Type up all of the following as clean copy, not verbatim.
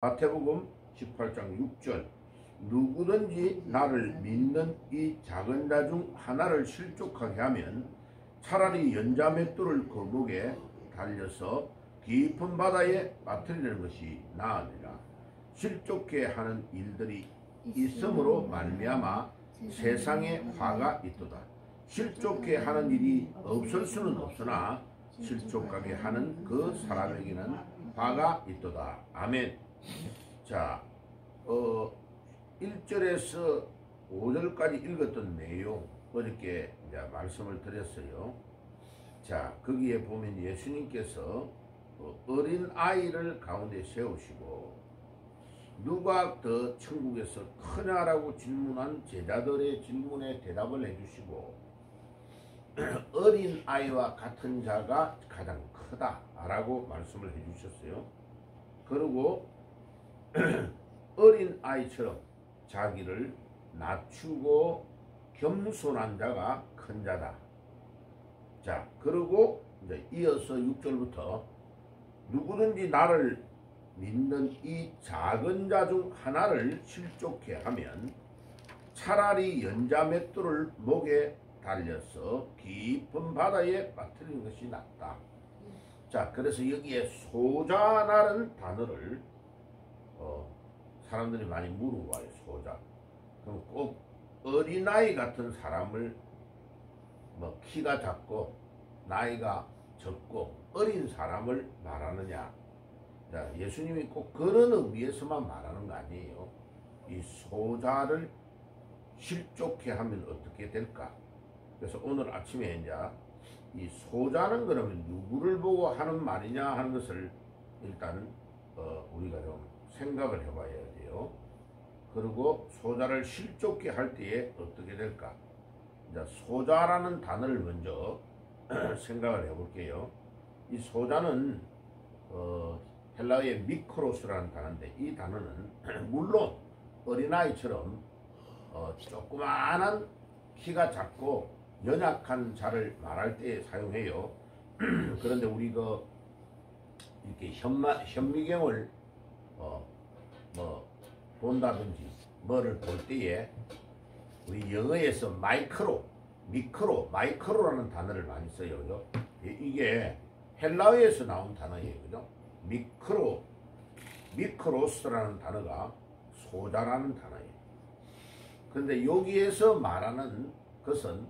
마태복음 18장 6절 누구든지 나를 믿는 이 작은 자 중 하나를 실족하게 하면 차라리 연자 맷돌을 거북에 달려서 깊은 바다에 빠뜨리는 것이 나으니라. 실족해 하는 일들이 있음으로 말미암아 세상에 화가 있도다. 실족해 하는 일이 없을 수는 없으나 실족하게 하는 그 사람에게는 화가 있도다. 아멘. 자, 1절에서 5절까지 읽었던 내용 어저께 이제 말씀을 드렸어요. 자, 거기에 보면 예수님께서 어린 아이를 가운데 세우시고 누가 더 천국에서 크냐라고 질문한 제자들의 질문에 대답을 해주시고 어린 아이와 같은 자가 가장 크다라고 말씀을 해주셨어요. 그리고 어린 아이처럼 자기를 낮추고 겸손한 자가 큰 자다. 자, 그리고 이제 이어서 6절부터 누구든지 나를 믿는 이 작은 자 중 하나를 실족해 하면 차라리 연자 맷돌을 목에 달려서 깊은 바다에 빠뜨리는 것이 낫다. 자, 그래서 여기에 소자라는 단어를 사람들이 많이 물어봐요. 소자. 그럼 꼭 어린아이 같은 사람을 키가 작고 나이가 적고 어린 사람을 말하느냐. 자, 예수님이 꼭 그런 의미에서만 말하는 거 아니에요. 이 소자를 실족해 하면 어떻게 될까? 그래서 오늘 아침에 이제 이 소자는 그러면 누구를 보고 하는 말이냐 하는 것을 일단 우리가 좀 생각을 해봐야 돼요. 그리고 소자를 실족해 할 때에 어떻게 될까? 이제 소자라는 단어를 먼저 생각을 해볼게요. 이 소자는 헬라어의 미크로스라는 단어인데 이 단어는 물론 어린아이처럼 조그마한 키가 작고 연약한 자를 말할 때 사용해요. 그런데 우리 이렇게 현미경을 본다든지 뭐를 볼 때에 우리 영어에서 마이크로라는 단어를 많이 써요. 그죠? 이게 헬라어에서 나온 단어예요. 그죠? 미크로스라는 단어가 소자라는 단어예요. 그런데 여기에서 말하는 것은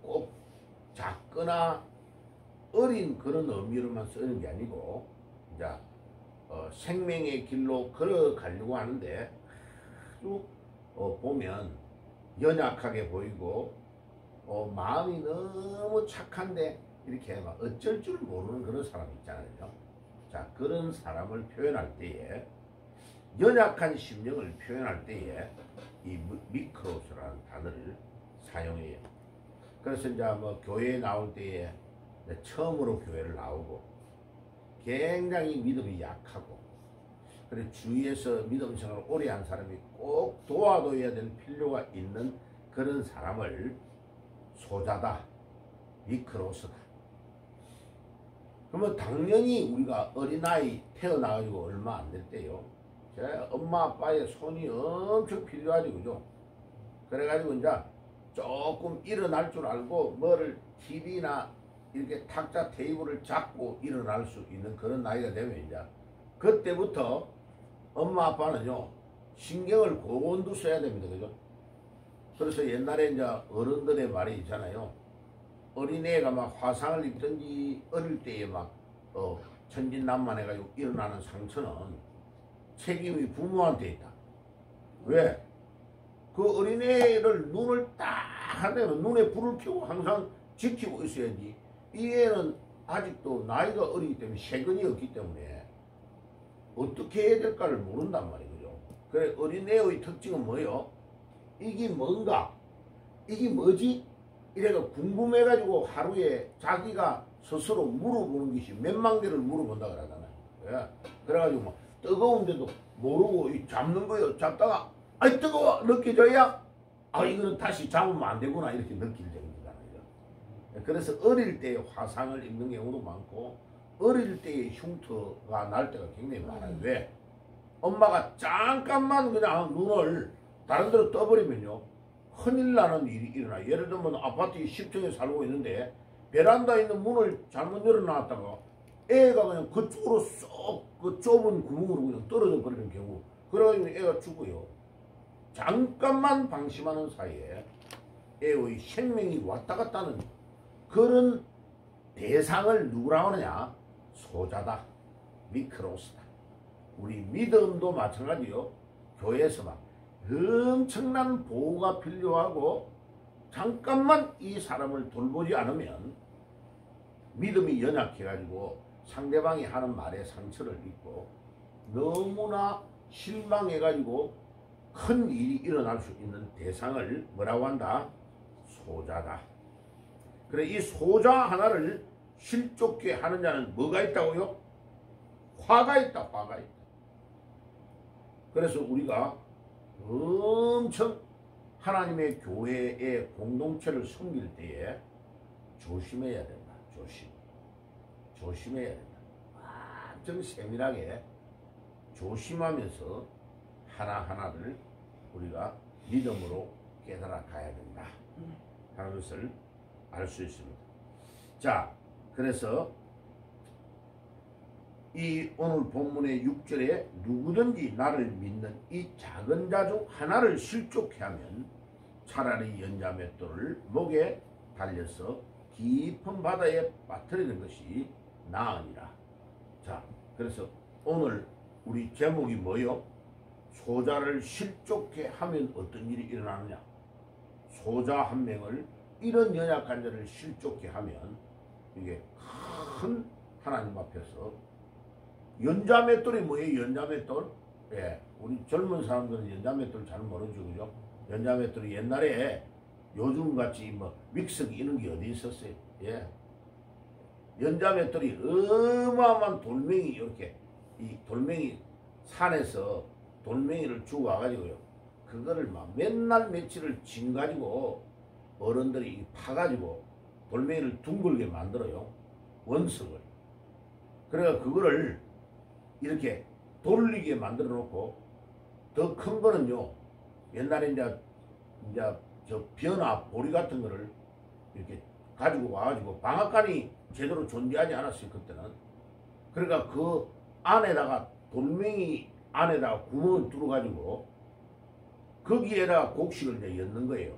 꼭 작거나 어린 그런 의미로만 쓰는 게 아니고 이제 생명의 길로 걸어가려고 하는데 쭉 보면 연약하게 보이고 마음이 너무 착한데 이렇게 막 어쩔 줄 모르는 그런 사람 있잖아요. 자, 그런 사람을 표현할 때에 연약한 심령을 표현할 때에 이 미크로스라는 단어를 사용해요. 그래서 이제 교회에 나올 때에 처음으로 교회를 나오고 굉장히 믿음이 약하고 그리고 주위에서 믿음 생활을 오래 한 사람이 꼭 도와줘야 될 필요가 있는 그런 사람을 소자다, 미크로스다. 그러면 당연히 우리가 어린아이 태어나가지고 얼마 안 될 때요. 제 엄마 아빠의 손이 엄청 필요하죠. 그죠? 그래가지고 이제 조금 일어날 줄 알고 뭐를 TV나 이렇게 탁자 테이블을 잡고 일어날 수 있는 그런 나이가 되면 이제 그때부터 엄마 아빠는요 신경을 고온도 써야 됩니다. 그죠? 그래서 옛날에 이제 어른들의 말이 있잖아요. 어린애가 막 화상을 입든지 어릴 때에 막 천진난만해가지고 일어나는 상처는 책임이 부모한테 있다. 왜? 그 어린애를 눈을 딱 하면 눈에 불을 켜고 항상 지키고 있어야지. 이 애는 아직도 나이가 어리기 때문에 세근이 없기 때문에 어떻게 해야 될까를 모른단 말이죠. 그래, 어린애의 특징은 뭐예요? 이게 뭔가? 이게 뭐지? 이래가 궁금해가지고 하루에 자기가 스스로 물어보는 것이 몇만 개를 물어본다 그러잖아요. 예. 그래가지고 뭐 뜨거운데도 모르고 잡는 거요. 잡다가 아이 뜨거워 느껴져야 이거는 다시 잡으면 안 되구나 이렇게 느낄 정도잖아요. 그래서 어릴 때 화상을 입는 경우도 많고 어릴 때의 흉터가 날 때가 굉장히 많아요. 왜? 엄마가 잠깐만 그냥 눈을 다른 데로 떠버리면요. 큰일 나는 일이 일어나. 예를 들면 아파트 10층에 살고 있는데 베란다에 있는 문을 잘못 열어놨다가 애가 그냥 그쪽으로 쏙 그 좁은 구멍으로 그냥 떨어져 버리는 경우. 그래가지고 애가 죽어요. 잠깐만 방심하는 사이에 애의 생명이 왔다 갔다 하는 그런 대상을 누구라고 하느냐? 소자다. 미크로스다. 우리 믿음도 마찬가지요. 교회에서 막 엄청난 보호가 필요하고 잠깐만 이 사람을 돌보지 않으면 믿음이 연약해가지고 상대방이 하는 말에 상처를 입고 너무나 실망해가지고 큰 일이 일어날 수 있는 대상을 뭐라고 한다? 소자다. 그래 이 소자 하나를 실족게 하는 자는 뭐가 있다고요? 화가 있다. 화가 있다. 그래서 우리가 엄청 하나님의 교회의 공동체를 섬길 때에 조심해야 된다. 조심해야 된다. 완전 세밀하게 조심하면서 하나하나를 우리가 믿음으로 깨달아 가야 된다 하는 것을 알 수 있습니다. 자, 그래서 이 오늘 본문의 6절에 누구든지 나를 믿는 이 작은 자 중 하나를 실족해 하면 차라리 연자맷돌을 목에 달려서 깊은 바다에 빠뜨리는 것이 나으니라. 자, 그래서 오늘 우리 제목이 뭐요? 소자를 실족해 하면 어떤 일이 일어나느냐? 소자 한 명을 이런 연약한 자를 실족해 하면 이게 큰 하나님 앞에서 연자맷돌이 뭐예요? 연자맷돌? 예, 우리 젊은 사람들은 연자맷돌 잘 모르죠, 그죠? 연자맷돌이 옛날에 요즘같이 뭐 믹서기 이런 게 어디 있었어요? 예, 연자맷돌이 어마어마한 돌멩이 이렇게 이 돌멩이 산에서 돌멩이를 주워 와가지고요. 그거를 막 맨날 며칠을 진 가지고 어른들이 파가지고 돌멩이를 둥글게 만들어요. 원석을. 그래가 그거를 이렇게 돌리게 만들어 놓고 더 큰 거는요. 옛날에 이제 저 벼나 보리 같은 거를 이렇게 가지고 와가지고 방앗간이 제대로 존재하지 않았어요. 그때는. 그러니까 그 안에다가 돌멩이 안에다가 구멍을 뚫어가지고 거기에다가 곡식을 이제 엮는 거예요.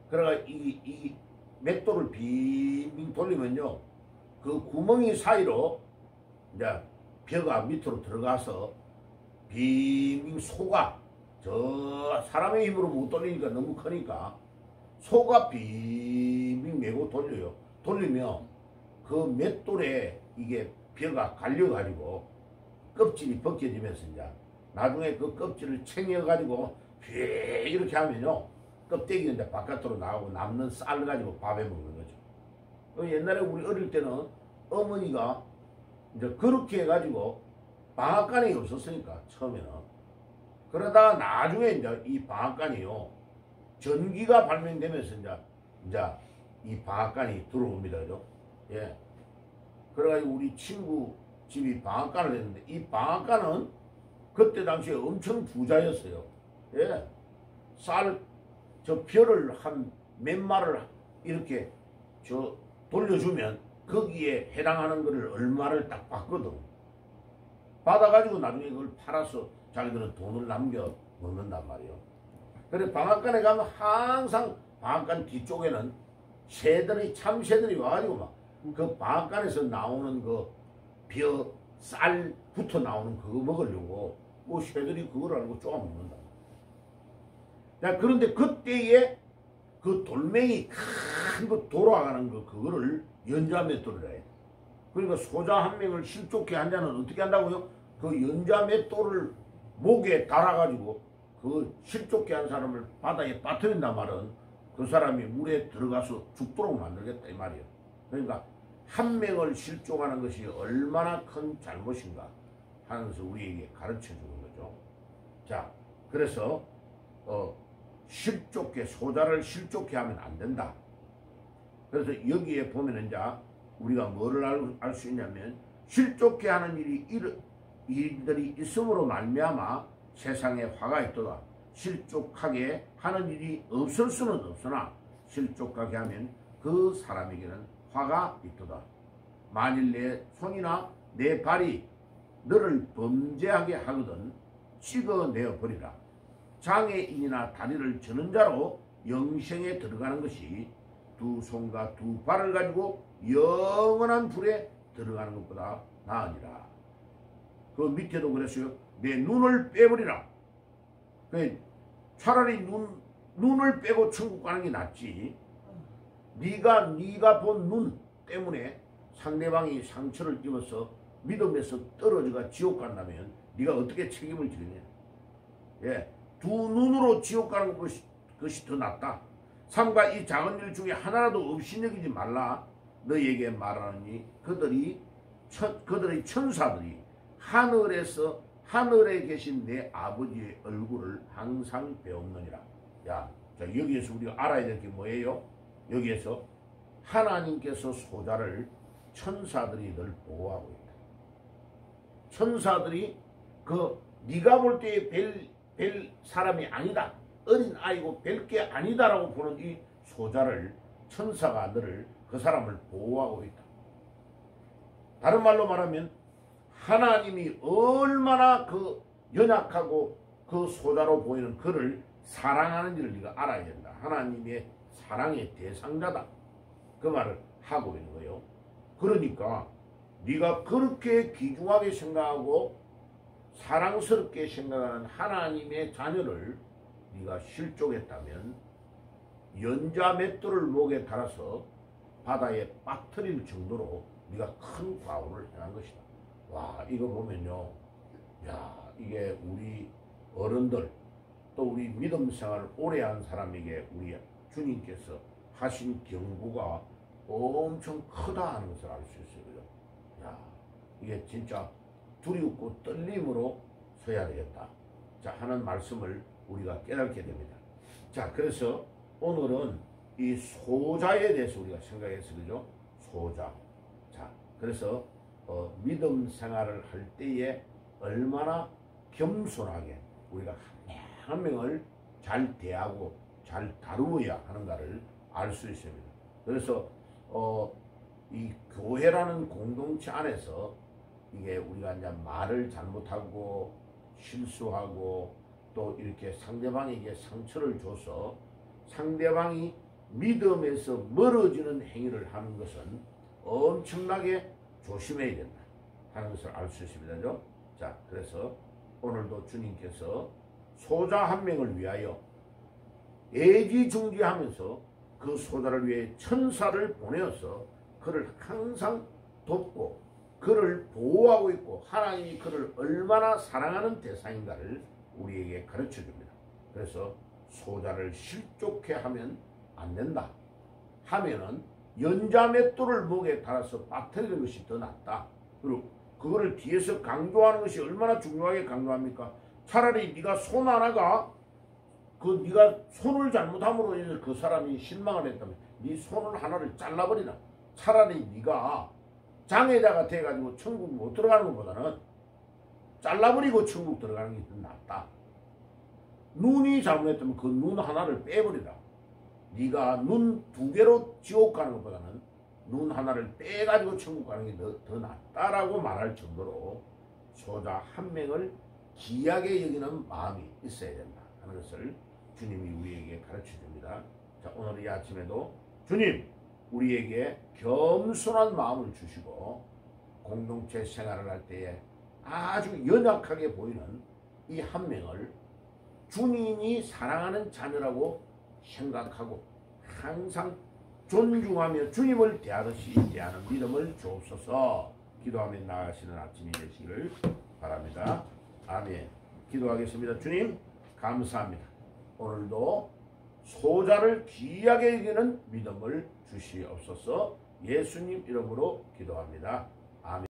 그러니까 이 맷돌을 빙빙 돌리면요. 그 구멍이 사이로 이제 벼가 밑으로 들어가서 빙빙 소가 저 사람의 힘으로 못 돌리니까 너무 크니까 소가 빙빙 메고 돌려요. 돌리면 그 맷돌에 이게 벼가 갈려가지고 껍질이 벗겨지면서 이제 나중에 그 껍질을 챙겨가지고 이렇게 하면요. 껍데기는 이제 바깥으로 나오고 남는 쌀 가지고 밥에 먹는 거죠. 옛날에 우리 어릴 때는 어머니가 이제 그렇게 해가지고 방앗간이 없었으니까 처음에는 그러다가 나중에 이제 이 방앗간이요 전기가 발명되면서 이제 이 방앗간이 들어옵니다, 그죠? 예. 그래가지고 우리 친구 집이 방앗간을 했는데 이 방앗간은 그때 당시에 엄청 부자였어요. 예. 저 벼를 한 몇 마를 이렇게 저 돌려주면 거기에 해당하는 거를 얼마를 딱 받거든. 받아가지고 나중에 그걸 팔아서 자기들은 돈을 남겨 먹는단 말이에요. 그래 방앗간에 가면 항상 방앗간 뒤쪽에는 새들이 참새들이 와가지고 막 그 방앗간에서 나오는 그 벼 쌀부터 나오는 그거 먹으려고 뭐 새들이 그걸 알고 쪼아 먹는다. 자, 그런데 그때에 그 돌멩이 큰 거 돌아가는 거 그거를 연자맷돌이라 해. 그러니까 소자 한 명을 실족해 한 자는 어떻게 한다고요? 그 연자맷돌을 목에 달아가지고 그 실족해 한 사람을 바다에 빠뜨린단 말은 그 사람이 물에 들어가서 죽도록 만들겠다 이 말이에요. 그러니까 한 명을 실족하는 것이 얼마나 큰 잘못인가 하면서 우리에게 가르쳐 주는 거죠. 자, 그래서 소자를 실족해 하면 안 된다. 그래서 여기에 보면은 이제 우리가 뭐를 알 수 있냐면 실족해 하는 일이 일들이 있음으로 말미암아 세상에 화가 있도다. 실족하게 하는 일이 없을 수는 없으나 실족하게 하면 그 사람에게는 화가 있도다. 만일 내 손이나 내 발이 너를 범죄하게 하거든 찍어내어 버리라. 장애인이나 다리를 저는 자로 영생에 들어가는 것이 두 손과 두 발을 가지고 영원한 불에 들어가는 것보다 나으니라. 그 밑에도 그랬어요. 내 눈을 빼버리라. 차라리 눈을 빼고 천국 가는 게 낫지. 네가 본 눈 때문에 상대방이 상처를 입어서 믿음에서 떨어져가 지옥 간다면 네가 어떻게 책임을 지느냐. 예, 두 눈으로 지옥 가는 것이 더 낫다. 삼가 이 작은 일 중에 하나라도 없이 여기지 말라. 너희에게 말하노니 그들의 천사들이 하늘에 계신 내 아버지의 얼굴을 항상 배웠느니라. 야, 자, 여기에서 우리가 알아야 될 게 뭐예요? 여기에서 하나님께서 소자를 천사들이 늘 보호하고 있다. 천사들이 네가 볼 때에 별 사람이 아니다. 어린 아이고 별 게 아니다라고 보는 이 소자를 천사가 너를 그 사람을 보호하고 있다. 다른 말로 말하면 하나님이 얼마나 그 연약하고 그 소자로 보이는 그를 사랑하는지를 네가 알아야 된다. 하나님의 사랑의 대상자다. 그 말을 하고 있는 거예요. 그러니까 네가 그렇게 귀중하게 생각하고 사랑스럽게 생각하는 하나님의 자녀를 네가 실족했다면 연자 맷돌을 목에 달아서 바다에 빠뜨릴 정도로 네가 큰 과오를 행한 것이다. 와, 이거 보면요, 야, 이게 우리 어른들 또 우리 믿음 생활을 오래 한 사람에게 우리 주님께서 하신 경고가 엄청 크다 하는 것을 알 수 있어요. 그죠? 야, 이게 진짜 두렵고 떨림으로 서야 되겠다. 자, 하는 말씀을 우리가 깨닫게 됩니다. 자, 그래서 오늘은 이 소자에 대해서 우리가 생각해서, 그죠? 소자. 자, 그래서 믿음 생활을 할 때에 얼마나 겸손하게 우리가 한 명을 잘 대하고 잘 다루어야 하는가를 알 수 있습니다. 그래서 이 교회라는 공동체 안에서 이게 우리가 이제 말을 잘못하고 실수하고 또 이렇게 상대방에게 상처를 줘서 상대방이 믿음에서 멀어지는 행위를 하는 것은 엄청나게 조심해야 된다 하는 것을 알 수 있습니다. 그죠? 자, 그래서 오늘도 주님께서 소자 한 명을 위하여 애지중지하면서 그 소자를 위해 천사를 보내어서 그를 항상 돕고 그를 보호하고 있고 하나님이 그를 얼마나 사랑하는 대상인가를 우리에게 가르쳐 줍니다. 그래서 소자를 실족해 하면 안 된다. 하면은 연자맷돌을 목에 달아서 빠뜨리는 것이 더 낫다. 그리고 그거를 뒤에서 강조하는 것이 얼마나 중요하게 강조합니까? 차라리 네가 손 하나가 네가 손을 잘못함으로 인해서 그 사람이 실망을 했다면 네 손을 하나를 잘라버리라. 차라리 네가 장애자가 돼가지고 천국 못 들어가는 것보다는 잘라버리고 천국 들어가는 게 더 낫다. 눈이 잘못했다면 그 눈 하나를 빼버리라. 네가 눈 두 개로 지옥 가는 것보다는 눈 하나를 빼가지고 천국 가는 게 더 낫다라고 말할 정도로 소자 한 명을 귀하게 여기는 마음이 있어야 된다 하는 것을 주님이 우리에게 가르쳐 줍니다. 자, 오늘 이 아침에도 주님 우리에게 겸손한 마음을 주시고 공동체 생활을 할 때에 아주 연약하게 보이는 이 한 명을 주님이 사랑하는 자녀라고 생각하고 항상 존중하며 주님을 대하듯이 대하는 믿음을 주옵소서. 기도하며 나아가시는 아침이 되시기를 바랍니다. 아멘. 기도하겠습니다. 주님 감사합니다. 오늘도 소자를 귀하게 여기는 믿음을 주시옵소서. 예수님 이름으로 기도합니다. 아멘.